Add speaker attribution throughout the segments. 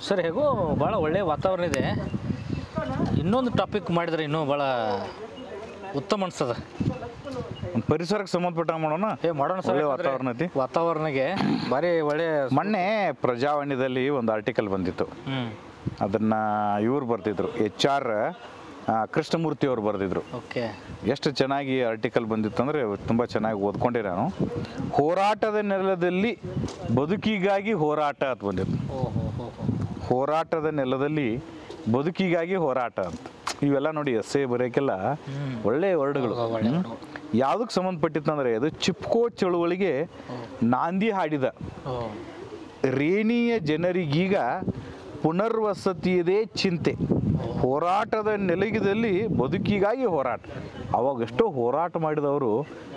Speaker 1: Sir ಹೇಗೋ ಭಾಳ ಒಳ್ಳೆಯ ವಾತಾವರಣ ಇದೆ. ಇನ್ನೊಂದು ಟಾಪಿಕ್ ಮಾಡಿದ್ರೆ ಇನ್ನೂ ಭಾಳ ಉತ್ತಮ ಅನ್ಸದ.
Speaker 2: ಪರಿಸರಕ್ಕೆ ಸಂಬಂಧಪಟ್ಟ ಮಾಡೋಣ.
Speaker 1: ಮಾಡೋಣ ಸರ್.
Speaker 2: ವಾತಾವರಣ ಐತಿ,
Speaker 1: ವಾತಾವರಣಕ್ಕೆ ಭಾರಿ ಒಳ್ಳೆ.
Speaker 2: ಮೊನ್ನೆ ಪ್ರಜಾವಾಣಿದಲ್ಲಿ ಒಂದು ಆರ್ಟಿಕಲ್ ಬಂದಿತ್ತು. ಅದನ್ನು ಇವ್ರು ಬರ್ತಿದ್ರು, HR ಕೃಷ್ಣಮೂರ್ತಿ ಅವ್ರು ಬರೆದಿದ್ರು.
Speaker 1: ಓಕೆ,
Speaker 2: ಎಷ್ಟು ಚೆನ್ನಾಗಿ ಆರ್ಟಿಕಲ್ ಬಂದಿತ್ತು ಅಂದರೆ ತುಂಬ ಚೆನ್ನಾಗಿ ಓದ್ಕೊಂಡೆ ನಾನು. ಹೋರಾಟದ ನೆಲದಲ್ಲಿ ಬದುಕಿಗಾಗಿ ಹೋರಾಟ ಅಂತ ಬಂದಿತ್ತು. ಹೋರಾಟದ ನೆಲದಲ್ಲಿ ಬದುಕಿಗಾಗಿ ಹೋರಾಟ ಅಂತ. ಇವೆಲ್ಲ ನೋಡಿ ಎಸ್ಸೆ ಬರೆಯೋಕ್ಕೆಲ್ಲ ಒಳ್ಳೆಯ ವರ್ಡ್ಗಳು. ಯಾವುದಕ್ಕೆ ಸಂಬಂಧಪಟ್ಟಿತ್ತಂದರೆ ಅದು ಚಿಪ್ಕೋ ಚಳುವಳಿಗೆ ನಾಂದಿ ಹಾಡಿದ ರೇಣಿಯ ಜನರಿಗೀಗ ಪುನರ್ವಸತಿಯದೇ ಚಿಂತೆ, ಹೋರಾಟದ ನೆಲಗಿದಲ್ಲಿ ಬದುಕಿಗಾಗಿ ಹೋರಾಟ. ಅವಾಗ ಎಷ್ಟೋ ಹೋರಾಟ ಮಾಡಿದವರು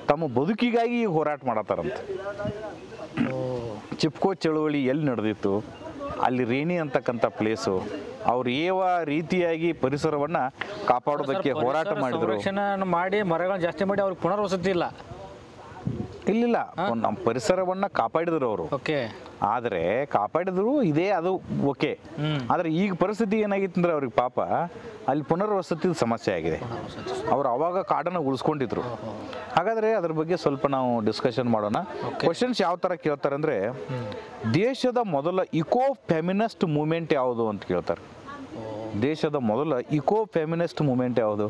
Speaker 2: ತಮ್ಮ ಬದುಕಿಗಾಗಿ ಹೋರಾಟ ಮಾಡತ್ತಾರಂತೆ. ಚಿಪ್ಕೋ ಚಳುವಳಿ ಎಲ್ಲಿ ನಡೆದಿತ್ತು, ಅಲ್ಲಿ ರೇಣಿ ಅಂತಕ್ಕಂಥ ಪ್ಲೇಸು, ಅವ್ರು ಯಾವ ರೀತಿಯಾಗಿ ಪರಿಸರವನ್ನು ಕಾಪಾಡೋದಕ್ಕೆ ಹೋರಾಟ ಮಾಡಿದರು.
Speaker 1: ಮಾಡಿ ಮರಗಳನ್ನ ಜಾಸ್ತಿ ಮಾಡಿ ಅವ್ರಿಗೆ ಪುನರ್ವಸತಿ ಇಲ್ಲ.
Speaker 2: ಇಲ್ಲಿಲ್ಲ, ನಮ್ಮ ಪರಿಸರವನ್ನು ಕಾಪಾಡಿದ್ರು ಅವರು.
Speaker 1: ಓಕೆ,
Speaker 2: ಆದರೆ ಕಾಪಾಡಿದ್ರು ಇದೇ ಅದು ಓಕೆ. ಆದರೆ ಈಗ ಪರಿಸ್ಥಿತಿ ಏನಾಗಿತ್ತು ಅಂದರೆ ಅವ್ರಿಗೆ ಪಾಪ ಅಲ್ಲಿ ಪುನರ್ವಸತಿ ಸಮಸ್ಯೆ ಆಗಿದೆ. ಅವರು ಅವಾಗ ಕಾಡನ್ನು ಉಳಿಸ್ಕೊಂಡಿದ್ರು. ಹಾಗಾದರೆ ಅದ್ರ ಬಗ್ಗೆ ಸ್ವಲ್ಪ ನಾವು ಡಿಸ್ಕಷನ್ ಮಾಡೋಣ. ಕ್ವಶನ್ಸ್ ಯಾವ ಥರ ಕೇಳ್ತಾರೆ ಅಂದರೆ, ದೇಶದ ಮೊದಲ ಇಕೋ ಫೆಮಿನಿಸ್ಟ್ ಮೂಮೆಂಟ್ ಯಾವುದು ಅಂತ ಕೇಳ್ತಾರೆ. ದೇಶದ ಮೊದಲ ಇಕೋ ಫೆಮಿನಿಸ್ಟ್ ಮೂಮೆಂಟ್ ಯಾವುದು?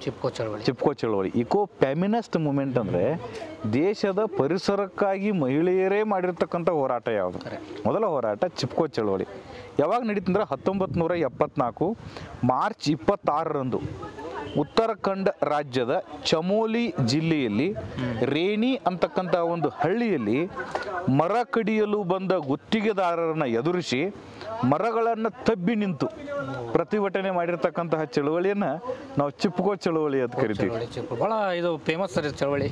Speaker 2: ಚಿಪ್ಕೋ ಚಳವಳಿ. ಇಕೋ ಫೆಮಿನಿಸ್ಟ್ ಮೂಮೆಂಟ್ ಅಂದರೆ ದೇಶದ ಪರಿಸರಕ್ಕಾಗಿ ಮಹಿಳೆಯರೇ ಮಾಡಿರ್ತಕ್ಕಂಥ ಹೋರಾಟ ಯಾವುದು? ಮೊದಲ ಹೋರಾಟ ಚಿಪ್ಕೋ ಚಳವಳಿ. ಯಾವಾಗ ನಡೀತಂದ್ರೆ 1974 ಮಾರ್ಚ್ 26ರಂದು ಉತ್ತರಾಖಂಡ ರಾಜ್ಯದ ಚಮೋಲಿ ಜಿಲ್ಲೆಯಲ್ಲಿ ರೇಣಿ ಅಂತಕ್ಕಂಥ ಒಂದು ಹಳ್ಳಿಯಲ್ಲಿ ಮರ ಕಡಿಯಲು ಬಂದ ಗುತ್ತಿಗೆದಾರರನ್ನು ಎದುರಿಸಿ ಮರಗಳನ್ನು ತಬ್ಬಿ ನಿಂತು ಪ್ರತಿಭಟನೆ ಮಾಡಿರ್ತಕ್ಕಂತಹ ಚಳವಳಿಯನ್ನು ನಾವು ಚಿಪ್ಕೋ ಚಳವಳಿ ಅಂತ ಕರಿತೀವಿ.
Speaker 1: ಭಾಳ ಇದು ಫೇಮಸ್ ಸರ್ ಚಳವಳಿ.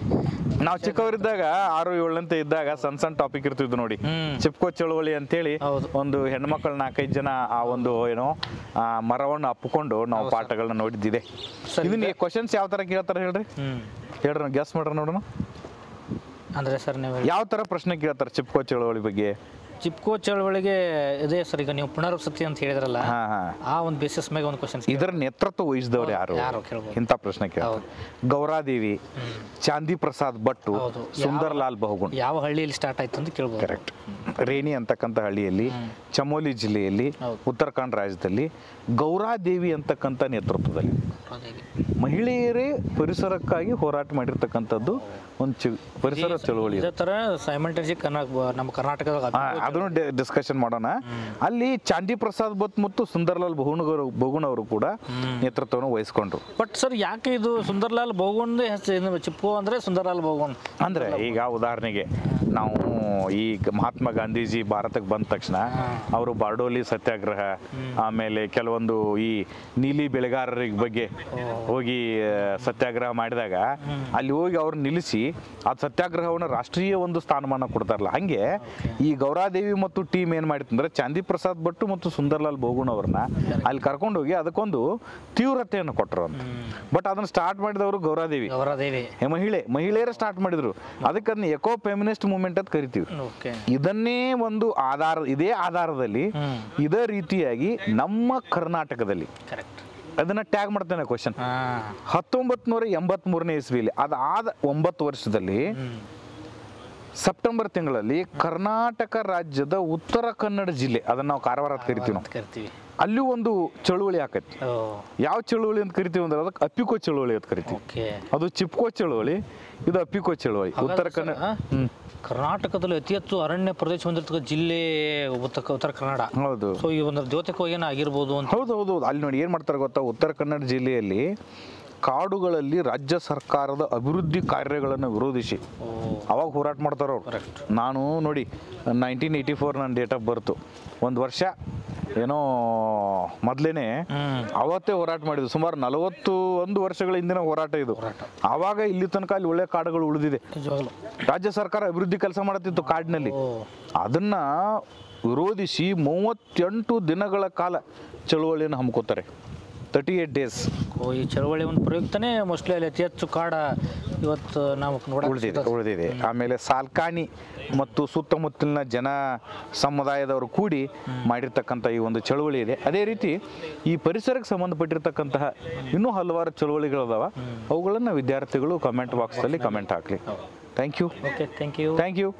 Speaker 2: ನಾವು ಚಿಕ್ಕವರಿದ್ದಾಗ 6-7 ಇದ್ದಾಗ ಸಣ್ಣ ಟಾಪಿಕ್ ಇರ್ತಿದ್ವು ನೋಡಿ, ಚಿಪ್ಕೋ ಚಳವಳಿ ಅಂತೇಳಿ. ಒಂದು ಹೆಣ್ಮಕ್ಳು 4-5 ಜನ ಆ ಒಂದು ಮರವನ್ನು ಅಪ್ಪಿಕೊಂಡು ನಾವು ಪಾಠಗಳನ್ನ ನೋಡಿದ್ದಿದೆ. ಇದನ್ನ ಕ್ವಶನ್ಸ್ ಯಾವ ಥರ ಕೇಳ್ತಾರೆ ಹೇಳ್ರಿ, ನಾವು ಗೆಸ್ ಮಾಡ್ರಿ ನೋಡೋಣ.
Speaker 1: ಅಂದರೆ ಸರ್ ನೀವು
Speaker 2: ಯಾವ ಥರ ಪ್ರಶ್ನೆ ಕೇಳ್ತಾರೆ ಚಿಪ್ಕೋ ಚಳವಳಿ ಬಗ್ಗೆ?
Speaker 1: ಚಿಪ್ಕೋ ಚಳವಳಿಗೆ ಇದೆ ಸರ್. ಈಗ ನೀವು ಪುನರ್ವಸತಿ ಅಂತ ಹೇಳಿದ್ರಲ್ಲ, ಆ ಒಂದು ಬೇಸಿಸ್ ಮೇಲೆ ಒಂದು ಕ್ವಶನ್.
Speaker 2: ಇದರ ನೇತೃತ್ವ ವಹಿಸಿದವ್ರು ಯಾರು ಇಂಥ ಪ್ರಶ್ನೆ ಕೇಳ್ತಾರೆ? ಗೌರಾದೇವಿ, ಚಾಂದಿ ಪ್ರಸಾದ್ ಭಟ್ಟು, ಸುಂದರ್ಲಾಲ್ ಬಹುಗುಣ್.
Speaker 1: ಯಾವ ಹಳ್ಳಿಯಲ್ಲಿ ಸ್ಟಾರ್ಟ್ ಆಯ್ತು ಅಂತ ಕೇಳ್ಬೋದು.
Speaker 2: ಕರೆಕ್ಟ್. ರೇಣಿ ಅಂತಕ್ಕಂಥ ಹಳ್ಳಿಯಲ್ಲಿ, ಚಮೋಲಿ ಜಿಲ್ಲೆಯಲ್ಲಿ, ಉತ್ತರಾಖಂಡ ರಾಜ್ಯದಲ್ಲಿ ಗೌರಾದೇವಿ ಅಂತಕ್ಕಂಥ ನೇತೃತ್ವದಲ್ಲಿ ಮಹಿಳೆಯರೇ ಪರಿಸರಕ್ಕಾಗಿ ಹೋರಾಟ ಮಾಡಿರ್ತಕ್ಕಂಥದ್ದು ಒಂದು ಪರಿಸರ ಚಳವಳಿ.
Speaker 1: ಇದೇ ಥರ ಸೈಮಲ್ಟೇನಿಯಸ್ ನಮ್ಮ ಕರ್ನಾಟಕದ
Speaker 2: ಅದನ್ನು ಡಿಸ್ಕಷನ್ ಮಾಡೋಣ. ಅಲ್ಲಿ ಚಾಂದಿ ಪ್ರಸಾದ್ ಭಟ್ ಮತ್ತು ಸುಂದರ್ಲಾಲ್ ಬಹುಗುಣ್ ಅವರು ಕೂಡ ನೇತೃತ್ವವನ್ನು ವಹಿಸ್ಕೊಂಡ್ರು.
Speaker 1: ಬಟ್ ಸರ್ ಯಾಕೆ ಇದು ಸುಂದರ್ಲಾಲ್ ಬಹುಗುಣ್ ಚಿಪ್ಕೋ ಅಂದರೆ ಸುಂದರ್ಲಾಲ್ ಬಹುಗುಣ್
Speaker 2: ಅಂದರೆ ಈಗ ಉದಾಹರಣೆಗೆ ನಾವು ಈ ಮಹಾತ್ಮ ಗಾಂಧೀಜಿ ಭಾರತಕ್ಕೆ ಬಂದ ತಕ್ಷಣ ಅವರು ಬಾರ್ಡೋಲಿ ಸತ್ಯಾಗ್ರಹ, ಆಮೇಲೆ ಕೆಲವೊಂದು ಈ ನೀಲಿ ಬೆಳೆಗಾರರ ಬಗ್ಗೆ ಹೋಗಿ ಸತ್ಯಾಗ್ರಹ ಮಾಡಿದಾಗ ಅಲ್ಲಿ ಹೋಗಿ ಅವ್ರನ್ನ ನಿಲ್ಲಿಸಿ ಆ ಸತ್ಯಾಗ್ರಹವನ್ನು ರಾಷ್ಟ್ರೀಯ ಒಂದು ಸ್ಥಾನಮಾನ ಕೊಡ್ತಾರಲ್ಲ, ಹಂಗೆ ಈ ಗೌರಾದೇವಿ ಮತ್ತು ಟೀಮ್ ಏನು ಮಾಡಿತ್ತಂದ್ರೆ ಚಾಂದಿ ಪ್ರಸಾದ್ ಭಟ್ಟು ಮತ್ತು ಸುಂದರ್ಲಾಲ್ ಬಹುಗುಣ್ ಅವ್ರನ್ನ ಅಲ್ಲಿ ಕರ್ಕೊಂಡು ಹೋಗಿ ಅದಕ್ಕೊಂದು ತೀವ್ರತೆಯನ್ನು ಕೊಟ್ಟರು ಅಂತ. ಬಟ್ ಅದನ್ನ ಸ್ಟಾರ್ಟ್ ಮಾಡಿದವರು ಗೌರಾದೇವಿ ಮಹಿಳೆಯರೇ ಸ್ಟಾರ್ಟ್ ಮಾಡಿದ್ರು. ಅದಕ್ಕೆ ಅದನ್ನ ಎಕೋ ಫೆಮಿನಿಸ್ಟ್ ಮೂವ್ಮೆಂಟ್ ಅಂತ ಕರಿತೀವಿ. ಇದನ್ನೇ ಒಂದು ಇದೇ ಆಧಾರದಲ್ಲಿ ಇದೇ ರೀತಿಯಾಗಿ ನಮ್ಮ ಕರ್ನಾಟಕದಲ್ಲಿ ಅದನ್ನ ಟ್ಯಾಗ್ ಮಾಡ್ತೇನೆ ಕ್ವಶನ್. 1983ನೇ ಇಸ್ವಿಲಿ ಅದಾದ 9 ವರ್ಷದಲ್ಲಿ ಸೆಪ್ಟೆಂಬರ್ ತಿಂಗಳಲ್ಲಿ ಕರ್ನಾಟಕ ರಾಜ್ಯದ ಉತ್ತರ ಕನ್ನಡ ಜಿಲ್ಲೆ, ಅದನ್ನ ನಾವು ಕಾರವಾರ ಅಂತ ಕರಿತೀವಿ ನಾವು, ಅಲ್ಲಿ ಒಂದು ಚಳುವಳಿ ಆಕೈತಿ. ಯಾವ ಚಳುವಳಿ ಅಂತ ಕರಿತೀವಿ ಅಂದ್ರೆ ಅದಕ್ಕೆ ಅಪ್ಪಿಕೋ ಚಳುವಳಿ ಅಂತ ಕರಿತೀವಿ. ಅದು ಚಿಪ್ಕೋ ಚಳುವಳಿ, ಇದು ಅಪ್ಪಿಕೋ ಚಳುವಳಿ. ಉತ್ತರ ಕನ್ನಡ
Speaker 1: ಕರ್ನಾಟಕದಲ್ಲಿ ಅತಿ ಹೆಚ್ಚು ಅರಣ್ಯ ಪ್ರದೇಶ ಹೊಂದಿರ್ತಕ್ಕ ಜಿಲ್ಲೆ ಉತ್ತರ ಕನ್ನಡ.
Speaker 2: ಹೌದು.
Speaker 1: ಸೊ ಈ ಒಂದು ದ್ಯೋತಕ ಏನಾಗಿರ್ಬೋದು ಅಂತ.
Speaker 2: ಹೌದು. ಅಲ್ಲಿ ನೋಡಿ ಏನ್ ಮಾಡ್ತಾರೆ ಗೊತ್ತಾ, ಉತ್ತರ ಕನ್ನಡ ಜಿಲ್ಲೆಯಲ್ಲಿ ಕಾಡುಗಳಲ್ಲಿ ರಾಜ್ಯ ಸರ್ಕಾರದ ಅಭಿವೃದ್ಧಿ ಕಾರ್ಯಗಳನ್ನು ವಿರೋಧಿಸಿ ಅವಾಗ ಹೋರಾಟ ಮಾಡ್ತಾರ ಅವ್ರು. ನಾನು ನೋಡಿ 1984 ನನ್ನ ಡೇಟ್ ಆಫ್ ಬರ್ತು, ಒಂದು ವರ್ಷ ಏನೋ ಮೊದಲೇನೆ ಅವತ್ತೇ ಹೋರಾಟ ಮಾಡಿದ್ವಿ. ಸುಮಾರು 41 ವರ್ಷಗಳ ಹಿಂದಿನ ಹೋರಾಟ ಇದು. ಆವಾಗ ಇಲ್ಲಿ ತನಕ ಅಲ್ಲಿ ಒಳ್ಳೆ ಕಾಡುಗಳು ಉಳಿದಿದೆ. ರಾಜ್ಯ ಸರ್ಕಾರ ಅಭಿವೃದ್ಧಿ ಕೆಲಸ ಮಾಡುತ್ತಿತ್ತು ಕಾಡಿನಲ್ಲಿ. ಅದನ್ನ ವಿರೋಧಿಸಿ 38 ದಿನಗಳ ಕಾಲ ಚಳುವಳಿಯನ್ನು ಹಮ್ಮಿಕೋತಾರೆ. 38 days
Speaker 1: ಈ ಚಳವಳಿ ಒಂದು ಪ್ರಯುಕ್ತನೇ ಮೋಸ್ಟ್ಲಿ ಅಲ್ಲಿ ಅತಿ ಹೆಚ್ಚು ಕಾಡ ಇವತ್ತು ನಾವು
Speaker 2: ಉಳಿದಿದೆ. ಆಮೇಲೆ ಸಾಲ್ಕಾನಿ ಮತ್ತು ಸುತ್ತಮುತ್ತಲಿನ ಜನ ಸಮುದಾಯದವರು ಕೂಡಿ ಮಾಡಿರ್ತಕ್ಕಂಥ ಈ ಒಂದು ಚಳವಳಿ ಇದೆ. ಅದೇ ರೀತಿ ಈ ಪರಿಸರಕ್ಕೆ ಸಂಬಂಧಪಟ್ಟಿರ್ತಕ್ಕಂತಹ ಇನ್ನೂ ಹಲವಾರು ಚಳವಳಿಗಳದಾವ, ಅವುಗಳನ್ನು ವಿದ್ಯಾರ್ಥಿಗಳು ಕಮೆಂಟ್ ಬಾಕ್ಸಲ್ಲಿ ಕಮೆಂಟ್ ಹಾಕಲಿ. Thank you.
Speaker 1: Okay, thank you.
Speaker 2: Thank you.